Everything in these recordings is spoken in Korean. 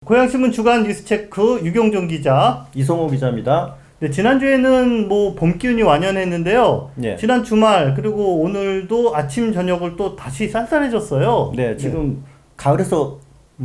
고양신문 주간 뉴스체크 유경종 기자, 이성호 기자입니다. 네, 지난주에는 봄 기운이 완연했는데요. 예. 지난 주말 그리고 오늘도 아침 저녁을 또 다시 쌀쌀해졌어요. 네, 지금 가을에서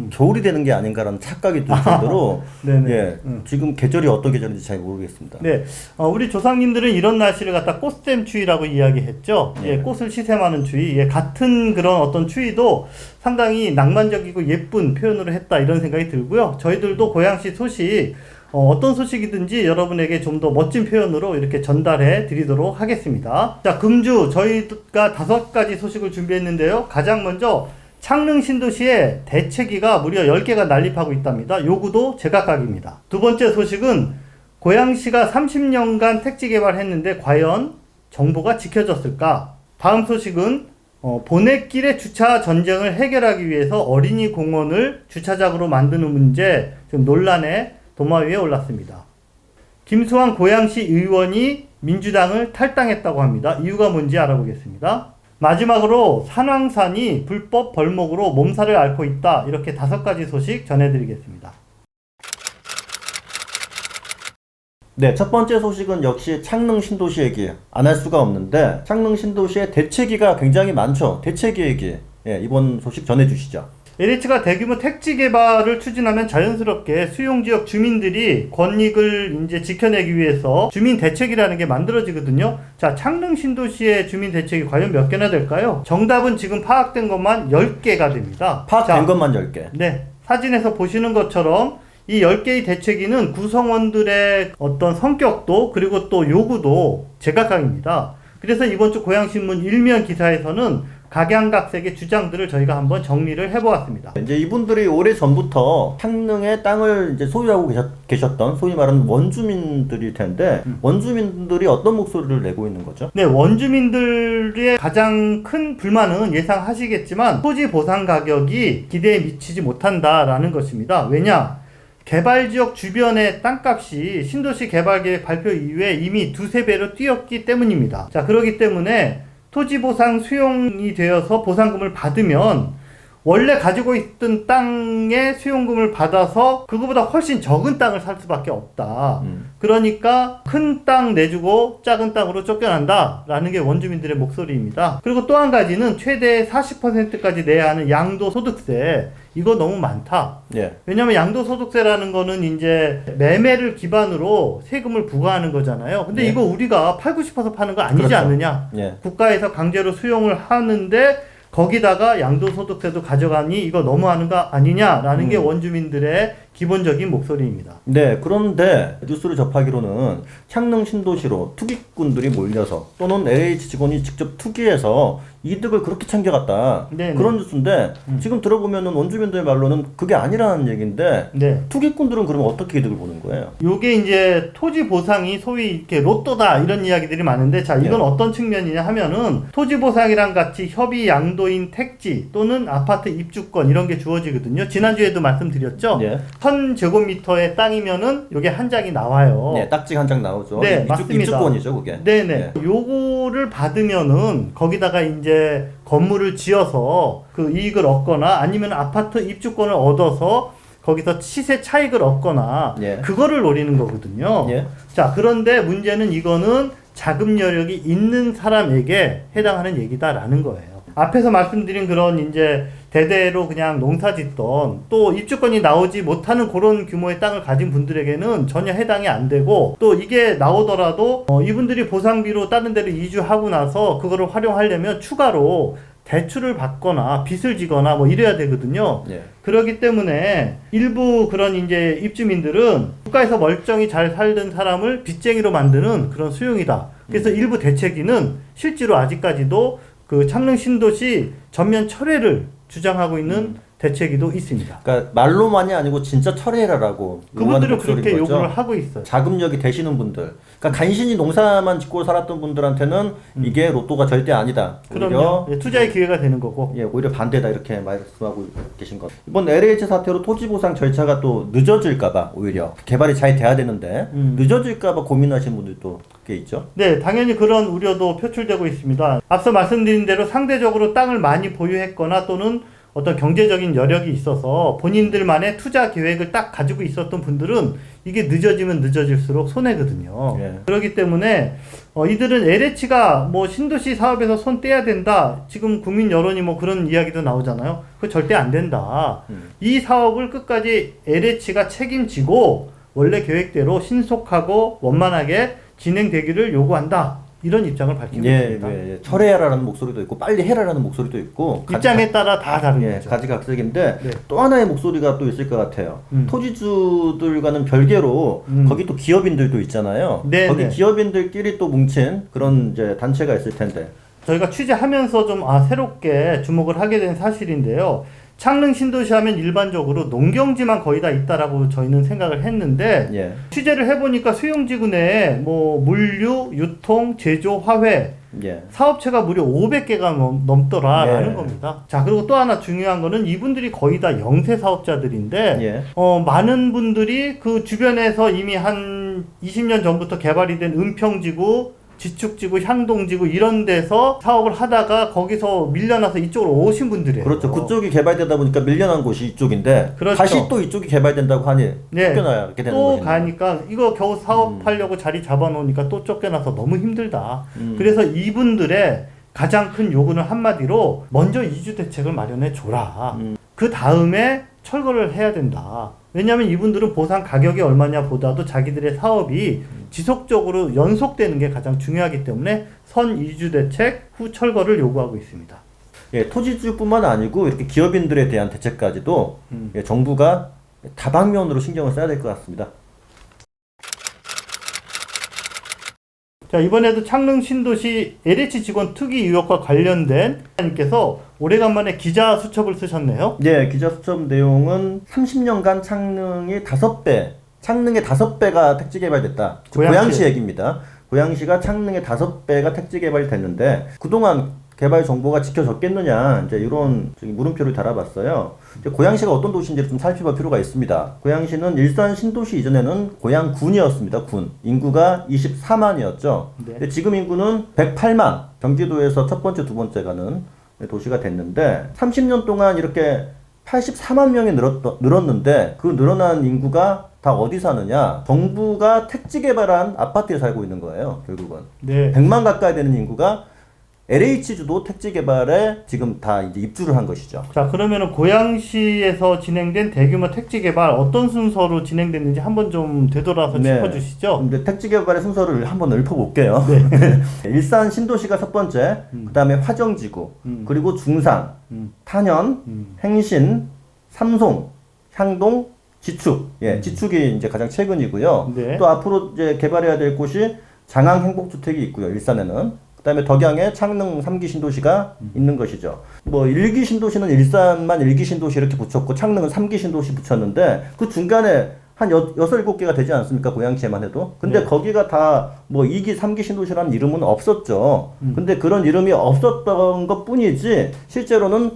겨울이 되는 게 아닌가라는 착각이 들 정도로 네네. 예, 지금 계절이 어떤 계절인지 잘 모르겠습니다. 네, 우리 조상님들은 이런 날씨를 갖다 꽃샘 추위라고 이야기했죠. 예. 꽃을 시샘하는 추위. 같은 그런 어떤 추위도 상당히 낭만적이고 예쁜 표현으로 했다 이런 생각이 들고요. 저희들도 고양시 소식 어떤 소식이든지 여러분에게 좀 더 멋진 표현으로 이렇게 전달해 드리도록 하겠습니다. 자, 금주 저희가 5가지 소식을 준비했는데요. 가장 먼저 창릉 신도시에 대체기가 무려 10개가 난립하고 있답니다. 요구도 제각각입니다. 두 번째 소식은 고양시가 30년간 택지 개발했는데 과연 정보가 지켜졌을까? 다음 소식은 보내길의 주차 전쟁을 해결하기 위해서 어린이 공원을 주차장으로 만드는 문제 지금 논란의 도마 위에 올랐습니다. 김수환 고양시 의원이 민주당을 탈당했다고 합니다. 이유가 뭔지 알아보겠습니다. 마지막으로 산왕산이 불법 벌목으로 몸살을 앓고 있다. 이렇게 5가지 소식 전해드리겠습니다. 네, 첫 번째 소식은 역시 창릉 신도시 얘기 안 할 수가 없는데 창릉 신도시의 대체기가 굉장히 많죠. 대체기 얘기 이번 소식 전해주시죠. LH가 대규모 택지 개발을 추진하면 자연스럽게 수용지역 주민들이 권익을 이제 지켜내기 위해서 주민 대책이라는 게 만들어지거든요. 자, 창릉 신도시의 주민 대책이 과연 몇 개나 될까요? 정답은 지금 파악된 것만 10개가 됩니다. 파악된 것만 10개. 네. 사진에서 보시는 것처럼 이 10개의 대책위는 구성원들의 어떤 성격도 그리고 또 요구도 제각각입니다. 그래서 이번 주 고양신문 일면 기사에서는 각양각색의 주장들을 저희가 한번 정리를 해보았습니다. 이제 이분들이 오래 전부터 창릉의 땅을 이제 소유하고 계셨던 소위 말하는 원주민들일 텐데 원주민들이 어떤 목소리를 내고 있는 거죠? 네, 원주민들의 가장 큰 불만은 예상하시겠지만 토지 보상 가격이 기대에 미치지 못한다라는 것입니다. 왜냐? 개발지역 주변의 땅값이 신도시 개발계획 발표 이후에 이미 2~3배로 뛰었기 때문입니다. 자, 그렇기 때문에 토지보상 수용이 되어서 보상금을 받으면 원래 가지고 있던 땅의 수용금을 받아서 그거보다 훨씬 적은 땅을 살 수밖에 없다. 그러니까 큰 땅 내주고 작은 땅으로 쫓겨난다라는 게 원주민들의 목소리입니다. 그리고 또 한 가지는 최대 40%까지 내야 하는 양도소득세. 이거 너무 많다. 예. 왜냐면 양도소득세라는 거는 이제 매매를 기반으로 세금을 부과하는 거잖아요. 근데 예. 이거 우리가 팔고 싶어서 파는 거 아니지 그렇죠. 않느냐. 예. 국가에서 강제로 수용을 하는데 거기다가 양도소득세도 가져가니 이거 너무하는 거 아니냐라는 게 원주민들의 기본적인 목소리입니다. 네, 그런데 뉴스를 접하기로는 창릉 신도시로 투기꾼들이 몰려서 또는 LH 직원이 직접 투기해서 이득을 그렇게 챙겨갔다. 네네. 그런 뉴스인데 지금 들어보면은 원주민들 말로는 그게 아니라는 얘기인데 네. 투기꾼들은 그러면 어떻게 이득을 보는 거예요? 요게 이제 토지 보상이 소위 이렇게 로또다 이런 이야기들이 많은데 자, 이건 어떤 측면이냐 하면은 토지 보상이랑 같이 협의 양도인 택지 또는 아파트 입주권 이런 게 주어지거든요. 지난주에도 말씀드렸죠. 예. 1000제곱미터의 땅이면은 요게 한 장이 나와요. 네, 딱지 한 장 나오죠. 네, 맞습니다. 입주권이죠, 그게. 네네. 예. 요거를 받으면은 거기다가 이제 건물을 지어서 그 이익을 얻거나 아니면 아파트 입주권을 얻어서 거기서 시세 차익을 얻거나 예. 그거를 노리는 거거든요. 예. 자, 그런데 문제는 이거는 자금 여력이 있는 사람에게 해당하는 얘기다라는 거예요. 앞에서 말씀드린 그런 이제 대대로 그냥 농사 짓던 또 입주권이 나오지 못하는 그런 규모의 땅을 가진 분들에게는 전혀 해당이 안 되고 또 이게 나오더라도 이분들이 보상비로 다른 데로 이주하고 나서 그거를 활용하려면 추가로 대출을 받거나 빚을 지거나 뭐 이래야 되거든요. 예. 그렇기 때문에 일부 그런 이제 입주민들은 국가에서 멀쩡히 잘 살던 사람을 빚쟁이로 만드는 그런 수용이다. 그래서 일부 대책위는 실제로 아직까지도 그 창릉 신도시 전면 철회를 주장하고 있는 대책위도 있습니다. 그러니까 말로만이 아니고 진짜 철회해라라고 그분들은 그렇게 요구를 하고 있어요. 자금력이 되시는 분들, 그러니까 간신히 농사만 짓고 살았던 분들한테는 이게 로또가 절대 아니다. 그럼요. 예, 투자의 기회가 되는 거고. 예, 오히려 반대다 이렇게 말씀하고 계신 것. 이번 LH 사태로 토지 보상 절차가 또 늦어질까봐 오히려 개발이 잘 돼야 되는데 늦어질까봐 고민하시는 분들도 꽤 있죠. 네, 당연히 그런 우려도 표출되고 있습니다. 앞서 말씀드린 대로 상대적으로 땅을 많이 보유했거나 또는 어떤 경제적인 여력이 있어서 본인들만의 투자 계획을 딱 가지고 있었던 분들은 이게 늦어지면 늦어질수록 손해거든요. 예. 그렇기 때문에 이들은 LH가 뭐 신도시 사업에서 손 떼야 된다. 지금 국민 여론이 뭐 그런 이야기도 나오잖아요. 그거 절대 안 된다. 이 사업을 끝까지 LH가 책임지고 원래 계획대로 신속하고 원만하게 진행되기를 요구한다. 이런 입장을 밝히고 있습니다. 예. 철회해라라는 목소리도 있고 빨리 해라라는 목소리도 있고 입장에 따라 다 다른 거죠. 가지각색인데 네. 또 하나의 목소리가 또 있을 것 같아요. 토지주들과는 별개로 거기 또 기업인들도 있잖아요. 네, 거기 네. 기업인들끼리 또 뭉친 그런 이제 단체가 있을 텐데. 저희가 취재하면서 좀 새롭게 주목을 하게 된 사실인데요. 창릉 신도시 하면 일반적으로 농경지만 거의 다 있다라고 저희는 생각을 했는데 예. 취재를 해보니까 수용지구 내에 뭐 물류, 유통, 제조, 화훼 예. 사업체가 무려 500개가 넘더라라는 예. 겁니다. 자, 그리고 또 하나 중요한 거는 이분들이 거의 다 영세 사업자들인데 예. 많은 분들이 그 주변에서 이미 한 20년 전부터 개발이 된 은평지구, 지축지구, 향동지구 이런 데서 사업을 하다가 거기서 밀려나서 이쪽으로 오신 분들이에요. 그렇죠. 그쪽이 개발되다 보니까 밀려난 곳이 이쪽인데 그렇죠. 다시 또 이쪽이 개발된다고 하니 네. 쫓겨나게 되는 또 것이죠. 가니까 이거 겨우 사업하려고 자리 잡아놓으니까 또 쫓겨나서 너무 힘들다. 그래서 이분들의 가장 큰 요구는 한마디로 먼저 이주 대책을 마련해 줘라. 그 다음에 철거를 해야 된다. 왜냐하면 이분들은 보상 가격이 얼마냐 보다도 자기들의 사업이 지속적으로 연속되는 게 가장 중요하기 때문에 선 이주 대책 후 철거를 요구하고 있습니다. 예, 토지주뿐만 아니고 이렇게 기업인들에 대한 대책까지도 예, 정부가 다방면으로 신경을 써야 될 것 같습니다. 자, 이번에도 창릉 신도시 LH 직원 투기 의혹과 관련된 님께서 오래간만에 기자 수첩을 쓰셨네요. 네, 기자 수첩 내용은 30년간 창릉의 5배가 택지 개발됐다. 고양시 얘기입니다. 고양시가 창릉의 5배가 택지 개발이 됐는데 그동안 개발 정보가 지켜졌겠느냐 이제 이런 물음표를 달아봤어요. 이제 고양시가 어떤 도시인지를 좀 살펴볼 필요가 있습니다. 고양시는 일산 신도시 이전에는 고양군이었습니다. 군 인구가 24만이었죠. 네. 근데 지금 인구는 108만. 경기도에서 첫 번째, 두 번째 가는 도시가 됐는데 30년 동안 이렇게 84만 명이 늘었는데 그 늘어난 인구가 다 어디 사느냐? 정부가 택지 개발한 아파트에 살고 있는 거예요. 결국은 네. 100만 가까이 되는 인구가 LH주도 택지 개발에 지금 다 이제 입주를 한 것이죠. 자, 그러면은 고양시에서 진행된 대규모 택지 개발 어떤 순서로 진행됐는지 한번 좀 되돌아서 네. 짚어주시죠. 이제 택지 개발의 순서를 한번 읊어볼게요. 일산 신도시가 첫 번째, 그 다음에 화정지구, 그리고 중산, 탄현, 행신, 삼송, 향동, 지축. 예, 지축이 이제 가장 최근이고요. 네. 또 앞으로 이제 개발해야 될 곳이 장항 행복주택이 있고요. 일산에는. 그다음에 덕양에 창릉 3기 신도시가 있는 것이죠. 뭐 1기 신도시는 일산만 1기 신도시 이렇게 붙였고 창릉은 3기 신도시 붙였는데 그 중간에 한 6, 7개가 되지 않습니까? 고양시에만 해도. 근데 네. 거기가 다 뭐 2기, 3기 신도시라는 이름은 없었죠. 근데 그런 이름이 없었던 것 뿐이지 실제로는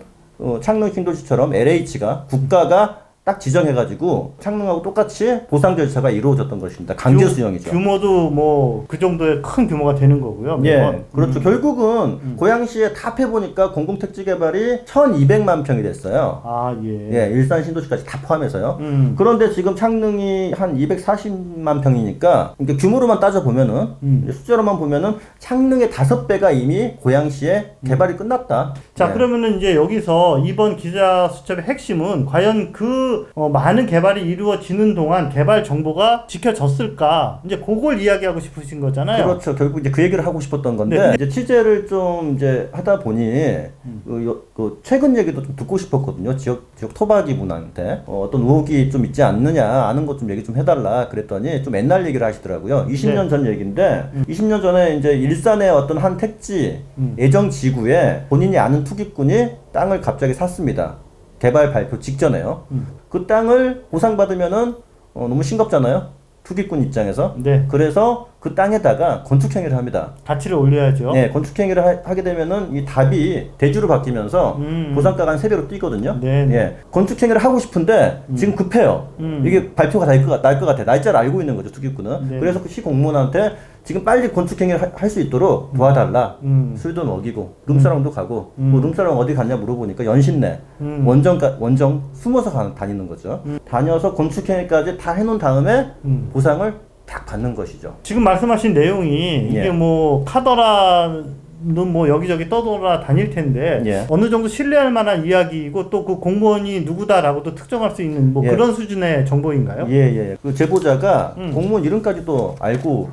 창릉 신도시처럼 LH가 국가가 딱 지정해가지고 창릉하고 똑같이 보상 절차가 이루어졌던 것입니다. 강제 수용이죠. 규모도 뭐 그 정도의 큰 규모가 되는 거고요. 예, 매번. 그렇죠. 결국은 고양시에 다 해보니까 공공택지 개발이 1,200만 평이 됐어요. 아, 예. 예, 일산 신도시까지 다 포함해서요. 그런데 지금 창릉이 한 240만 평이니까 그러니까 규모로만 따져보면은 이제 숫자로만 보면은 창릉의 5배가 이미 고양시에 개발이 끝났다. 자, 예. 그러면은 이제 여기서 이번 기자 수첩의 핵심은 과연 그 많은 개발이 이루어지는 동안 개발 정보가 지켜졌을까? 이제 그걸 이야기하고 싶으신 거잖아요. 그렇죠. 결국 이제 그 얘기를 하고 싶었던 건데 네. 이제 취재를 좀 이제 하다 보니 그 최근 얘기도 좀 듣고 싶었거든요. 지역 토박이 분한테 어떤 의혹이 좀 있지 않느냐 아는 것 좀 얘기 좀 해달라 그랬더니 좀 옛날 얘기를 하시더라고요. 20년 네. 전 얘기인데 20년 전에 이제 일산의 어떤 한 택지 예정 지구에 본인이 아는 투기꾼이 땅을 갑자기 샀습니다. 개발 발표 직전에요. 그 땅을 보상받으면은 너무 싱겁잖아요. 투기꾼 입장에서. 네. 그래서 그 땅에다가 건축행위를 합니다. 가치를 올려야죠. 네, 건축행위를 하게 되면은 이 답이 대주로 바뀌면서 보상가가 한 3배로 뛰거든요. 네, 네. 예, 건축행위를 하고 싶은데 지금 급해요. 이게 발표가 날 것 같아. 날짜를 알고 있는 거죠, 투기꾼은. 네. 그래서 그 시공무원한테 지금 빨리 건축행위를 할 수 있도록 도와달라. 술도 먹이고 룸사롱도 가고 뭐 룸사롱 어디 갔냐 물어보니까 연신내 원정 숨어서 다니는 거죠. 다녀서 건축행위까지 다 해놓은 다음에 보상을 딱 받는 것이죠. 지금 말씀하신 내용이 이게 예. 뭐 카더라는 뭐 여기저기 떠돌아 다닐 텐데 예. 어느 정도 신뢰할 만한 이야기이고 또 그 공무원이 누구다라고도 특정할 수 있는 뭐 예. 그런 수준의 정보인가요? 예. 그 제보자가 공무원 이름까지도 알고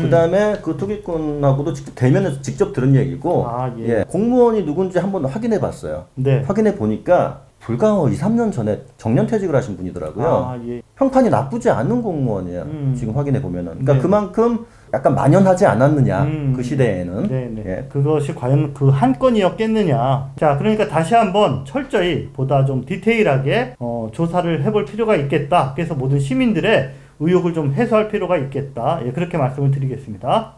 그다음에 그 투기꾼하고도 직접 대면에서 직접 들은 얘기고 아, 예. 공무원이 누군지 한번 확인해 봤어요. 네. 확인해 보니까 불과 2, 3년 전에 정년퇴직을 하신 분이더라고요. 아, 예. 평판이 나쁘지 않은 공무원이에요. 그러니까 화근에 보면은. 그러니까 네. 그만큼 약간 만연하지 않았느냐, 그 시대에는. 네네. 예. 그것이 과연 그 한 건이었겠느냐. 자, 그러니까 다시 한번 철저히 보다 좀 디테일하게 조사를 해볼 필요가 있겠다. 그래서 모든 시민들의 의혹을 좀 해소할 필요가 있겠다. 예, 그렇게 말씀을 드리겠습니다.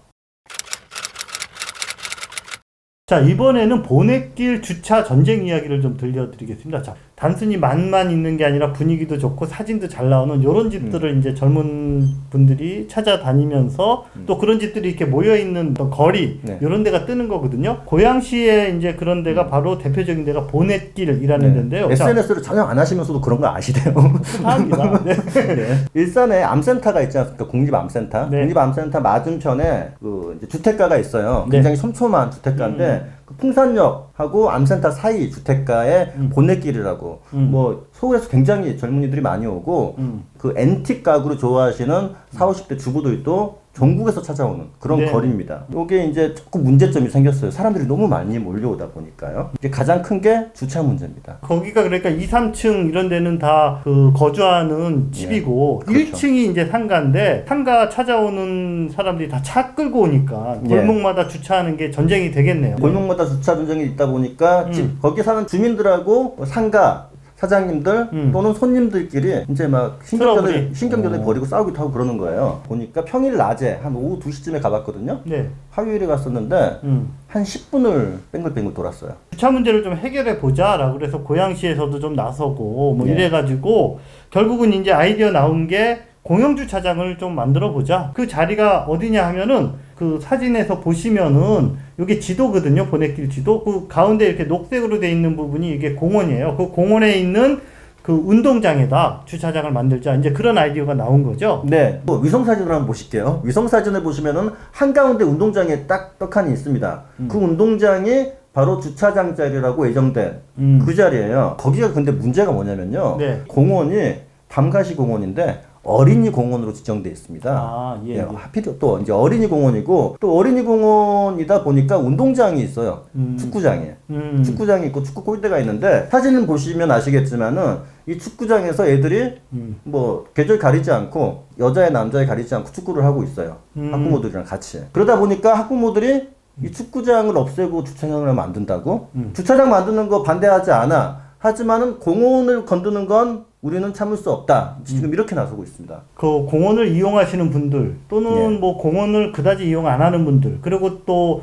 자, 이번에는 보넷길 주차 전쟁 이야기를 좀 들려드리겠습니다. 자, 단순히 맛만 있는 게 아니라 분위기도 좋고 사진도 잘 나오는 이런 집들을 이제 젊은 분들이 찾아다니면서 또 그런 집들이 이렇게 모여있는 어떤 거리, 네. 이런 데가 뜨는 거거든요. 고양시에 이제 그런 데가 바로 대표적인 데가 보넷길이라는 데인데요. SNS를 전혀 안 하시면서도 그런 거 아시대요. 감사합니다. 네. 네. 일산에 암센터가 있지 않습니까? 국립암센터. 네. 국립암센터 맞은편에 그 이제 주택가가 있어요. 네. 굉장히 촘촘한 주택가인데 그 풍산역하고 암센터 사이 주택가에 보넷길이라고 뭐 서울에서 굉장히 젊은이들이 많이 오고 그 앤틱 가구를 좋아하시는 40, 50대 주부들도 전국에서 찾아오는 그런 네. 거리입니다. 이게 이제 조금 문제점이 생겼어요. 사람들이 너무 많이 몰려오다 보니까요. 이제 가장 큰 게 주차 문제입니다. 거기가 그러니까 2, 3층 이런 데는 다 그 거주하는 집이고 그렇죠. 1층이 이제 상가인데 상가 찾아오는 사람들이 다 차 끌고 오니까 골목마다 주차하는 게 전쟁이 되겠네요. 골목마다 주차 전쟁이 있다 보니까 거기 사는 주민들하고 상가 사장님들 또는 손님들끼리 이제 막 신경전을 벌이고 싸우기도 하고 그러는 거예요. 보니까 평일 낮에 한 오후 2시쯤에 가봤거든요. 네. 화요일에 갔었는데 한 10분을 뱅글뱅글 돌았어요. 주차 문제를 좀 해결해 보자라고 그래서 고양시에서도 좀 나서고 뭐 네. 이래가지고 결국은 이제 아이디어 나온 게 공영주차장을 좀 만들어 보자. 그 자리가 어디냐 하면은 그 사진에서 보시면은 이게 지도거든요. 보넷길 지도. 그 가운데 이렇게 녹색으로 돼 있는 부분이 이게 공원이에요. 그 공원에 있는 그 운동장에다 주차장을 만들자. 이제 그런 아이디어가 나온 거죠. 네. 또 위성사진을 한번 보실게요. 위성사진을 보시면은 한가운데 운동장에 딱 떡하니 있습니다. 그 운동장이 바로 주차장 자리라고 예정된 그 자리예요. 거기가 근데 문제가 뭐냐면요. 네. 공원이 담가시 공원인데 어린이 공원으로 지정돼 있습니다. 아, 예. 하필 또 이제 어린이 공원이고 또 어린이 공원이다 보니까 운동장이 있어요. 축구장에. 축구장이 있고 축구 골대가 있는데 사진을 보시면 아시겠지만은 이 축구장에서 애들이 뭐 계절 가리지 않고 여자애 남자애 가리지 않고 축구를 하고 있어요. 학부모들이랑 같이. 그러다 보니까 학부모들이 이 축구장을 없애고 주차장을 만든다고? 주차장 만드는 거 반대하지 않아. 하지만은 공원을 건드는 건 우리는 참을 수 없다. 지금 이렇게 나서고 있습니다. 그 공원을 이용하시는 분들 또는 예. 뭐 공원을 그다지 이용 안 하는 분들 그리고 또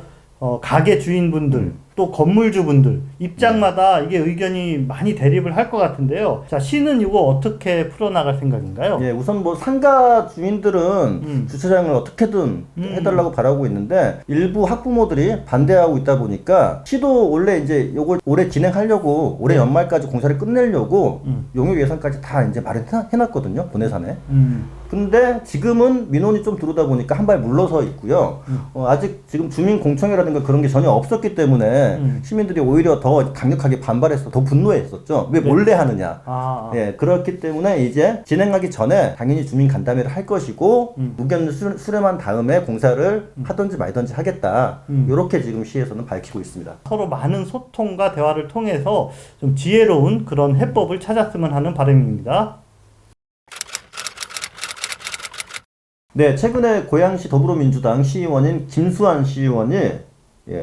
가게 주인분들 또 건물주분들 입장마다 이게 의견이 많이 대립을 할 것 같은데요. 자, 시는 이거 어떻게 풀어나갈 생각인가요? 예, 우선 뭐 상가 주민들은 주차장을 어떻게든 해달라고 바라고 있는데 일부 학부모들이 반대하고 있다 보니까 시도 원래 이제 요걸 올해 진행하려고 올해 연말까지 공사를 끝내려고 용역 예산까지 다 이제 마련해놨거든요. 본예산에. 근데 지금은 민원이 좀 들어오다 보니까 한 발 물러서 있고요. 아직 지금 주민 공청회라든가 그런 게 전혀 없었기 때문에 시민들이 오히려 더 강력하게 반발해서 더 분노했었죠. 왜 몰래 하느냐. 예, 그렇기 때문에 이제 진행하기 전에 당연히 주민 간담회를 할 것이고 의견을 수렴한 다음에 공사를 하든지 말든지 하겠다. 이렇게 지금 시에서는 밝히고 있습니다. 서로 많은 소통과 대화를 통해서 좀 지혜로운 그런 해법을 찾았으면 하는 바람입니다. 네, 최근에 고양시 더불어민주당 시의원인 김수환 시의원이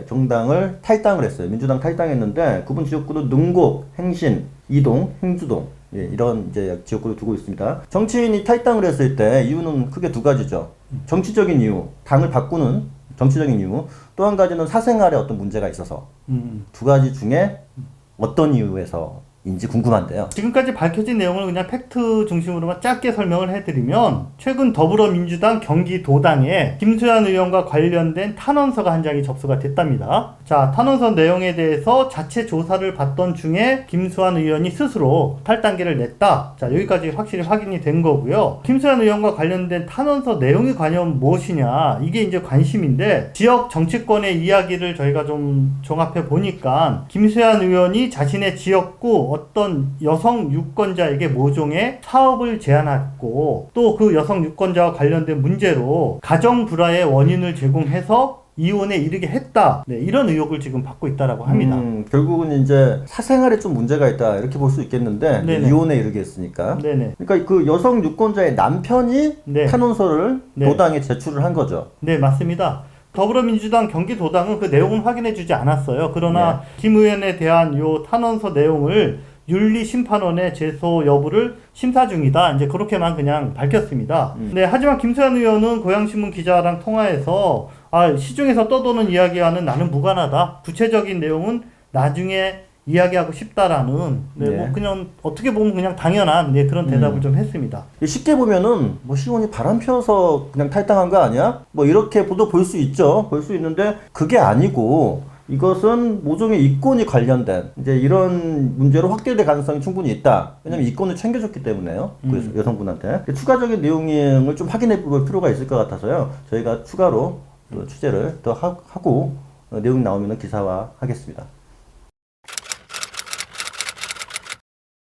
정당을 탈당을 했어요. 민주당 탈당했는데 그분 지역구는 능곡, 행신, 이동, 행주동 이런 이제 지역구를 두고 있습니다. 정치인이 탈당을 했을 때 이유는 크게 두 가지죠. 정치적인 이유, 당을 바꾸는 정치적인 이유, 또 한 가지는 사생활에 어떤 문제가 있어서 두 가지 중에 어떤 이유에서 인지 궁금한데요. 지금까지 밝혀진 내용을 그냥 팩트 중심으로만 짧게 설명을 해드리면 최근 더불어민주당 경기도당에 김수현 의원과 관련된 탄원서가 한 장이 접수가 됐답니다. 자, 탄원서 내용에 대해서 자체 조사를 받던 중에 김수현 의원이 스스로 탈단계를 냈다. 자, 여기까지 확실히 확인이 된 거고요. 김수현 의원과 관련된 탄원서 내용이 과연 무엇이냐, 이게 이제 관심인데, 지역 정치권의 이야기를 저희가 좀 종합해 보니까 김수현 의원이 자신의 지역구 어떤 여성 유권자에게 모종의 사업을 제안했고, 또 그 여성 유권자와 관련된 문제로 가정 불화의 원인을 제공해서 이혼에 이르게 했다. 네, 이런 의혹을 지금 받고 있다라고 합니다. 결국은 이제 사생활에 좀 문제가 있다 이렇게 볼 수 있겠는데, 네네. 이혼에 이르게 했으니까. 네네. 그러니까 그 여성 유권자의 남편이 네. 탄원서를 네. 도당에 제출을 한 거죠. 네, 맞습니다. 더불어민주당 경기도당은 그 내용은 확인해주지 않았어요. 그러나 김 의원에 대한 요 탄원서 내용을 윤리심판원에 제소 여부를 심사 중이다. 이제 그렇게만 그냥 밝혔습니다. 네, 하지만 김수현 의원은 고양신문 기자랑 통화해서 시중에서 떠도는 이야기와는 나는 무관하다. 구체적인 내용은 나중에 이야기하고 싶다라는, 네, 뭐 그냥 어떻게 보면 그냥 당연한, 네, 그런 대답을 좀 했습니다. 쉽게 보면은 뭐 시원이 바람 피워서 그냥 탈당한 거 아니야? 뭐 이렇게 볼 수 있죠. 볼 수 있는데 그게 아니고, 이것은 모종의 이권이 관련된 이제 이런 문제로 확대될 가능성이 충분히 있다. 왜냐면 이권을 챙겨줬기 때문에요. 그 여성분한테. 추가적인 내용을 좀 확인해 볼 필요가 있을 것 같아서요. 저희가 추가로 또 취재를 더 하고 내용이 나오면 기사화하겠습니다.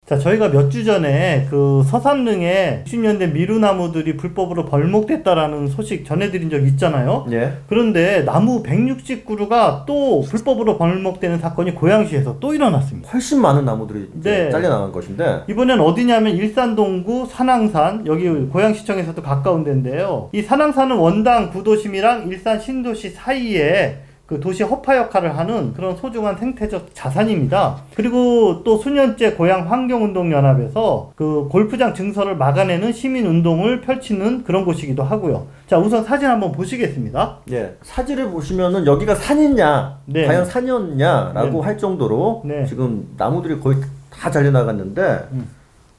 자, 저희가 몇 주 전에 그 서산릉에 60년대 미루나무들이 불법으로 벌목됐다라는 소식 전해드린 적 있잖아요. 예. 그런데 나무 160그루가 또 불법으로 벌목되는 사건이 고양시에서 또 일어났습니다. 훨씬 많은 나무들이 네. 잘려나간 것인데, 이번엔 어디냐면 일산 동구 산왕산, 여기 고양시청에서도 가까운 데인데요. 이 산왕산은 원당 구도심이랑 일산 신도시 사이에 그 도시 허파 역할을 하는 그런 소중한 생태적 자산입니다. 그리고 또 수년째 고양 환경운동연합에서 그 골프장 증설을 막아내는 시민운동을 펼치는 그런 곳이기도 하고요. 자, 우선 사진 한번 보시겠습니다. 예. 사진을 보시면은 여기가 산이냐, 네. 과연 산이었냐라고 네. 할 정도로 네. 지금 나무들이 거의 다 잘려나갔는데,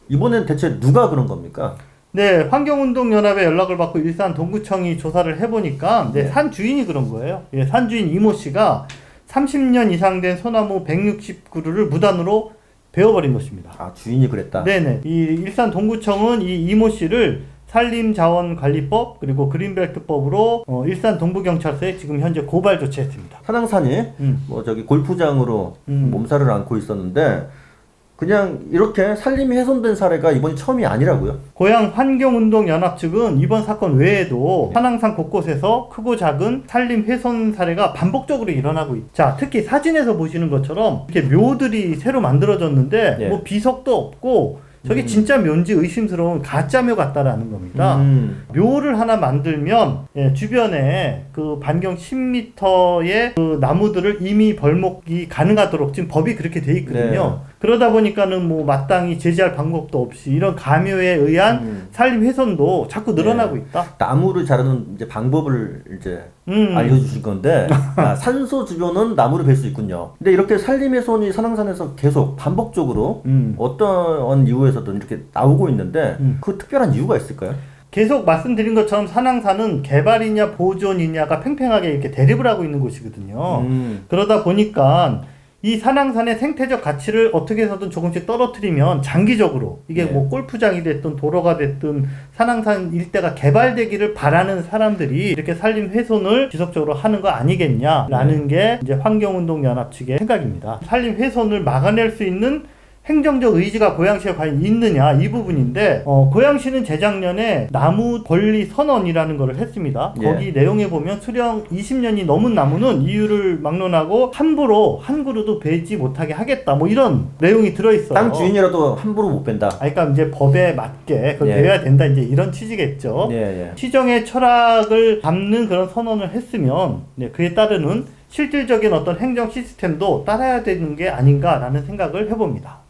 이번엔 대체 누가 그런 겁니까? 네, 환경운동연합에 연락을 받고 일산 동구청이 조사를 해보니까, 네, 네. 산 주인이 그런 거예요. 예, 산 주인 이모 씨가 30년 이상 된 소나무 160그루를 무단으로 베어버린 것입니다. 아, 주인이 그랬다. 네네. 이 일산 동구청은 이 이모 씨를 산림자원관리법 그리고 그린벨트법으로 일산 동부경찰서에 지금 현재 고발 조치했습니다. 산왕산이 뭐 저기 골프장으로 몸살을 앓고 있었는데, 그냥 이렇게 산림이 훼손된 사례가 이번이 처음이 아니라고요? 고양 환경운동연합 측은 이번 사건 외에도 산왕산 곳곳에서 크고 작은 산림 훼손 사례가 반복적으로 일어나고 있다. 자, 특히 사진에서 보시는 것처럼 이렇게 묘들이 새로 만들어졌는데 예. 뭐 비석도 없고 저게 진짜 묘인지 의심스러운 가짜 묘 같다라는 겁니다. 묘를 하나 만들면 주변에 그 반경 10m의 그 나무들을 이미 벌목이 가능하도록 지금 법이 그렇게 돼 있거든요. 네. 그러다 보니까는 뭐 마땅히 제재할 방법도 없이 이런 감효에 의한 산림 훼손도 자꾸 늘어나고 있다. 나무를 자르는 이제 방법을 이제 알려주실 건데, 산소 주변은 나무를 벨 수 있군요. 근데 이렇게 산림 훼손이 산왕산에서 계속 반복적으로 어떤 이유에서든 이렇게 나오고 있는데, 그 특별한 이유가 있을까요? 계속 말씀드린 것처럼 산왕산은 개발이냐 보존이냐가 팽팽하게 이렇게 대립을 하고 있는 곳이거든요. 그러다 보니까 이 산왕산의 생태적 가치를 어떻게 해서든 조금씩 떨어뜨리면 장기적으로 이게 네. 뭐 골프장이 됐든 도로가 됐든 산왕산 일대가 개발되기를 바라는 사람들이 이렇게 산림 훼손을 지속적으로 하는 거 아니겠냐라는 게 이제 환경운동연합 측의 생각입니다. 산림 훼손을 막아낼 수 있는 행정적 의지가 고양시에 과연 있느냐, 이 부분인데 고양시는 재작년에 나무 권리 선언이라는 것을 했습니다. 예. 거기 내용에 보면 수령 20년이 넘은 나무는 이유를 막론하고 함부로 한 그루도 베지 못하게 하겠다, 뭐 이런 내용이 들어있어요. 땅 주인이라도 함부로 못 뺀다. 그러니까 이제 법에 맞게 그걸 예. 베어야 된다, 이제 이런 취지겠죠. 예. 시정의 철학을 담는 그런 선언을 했으면 그에 따르는 실질적인 어떤 행정 시스템도 따라야 되는 게 아닌가라는 생각을 해봅니다.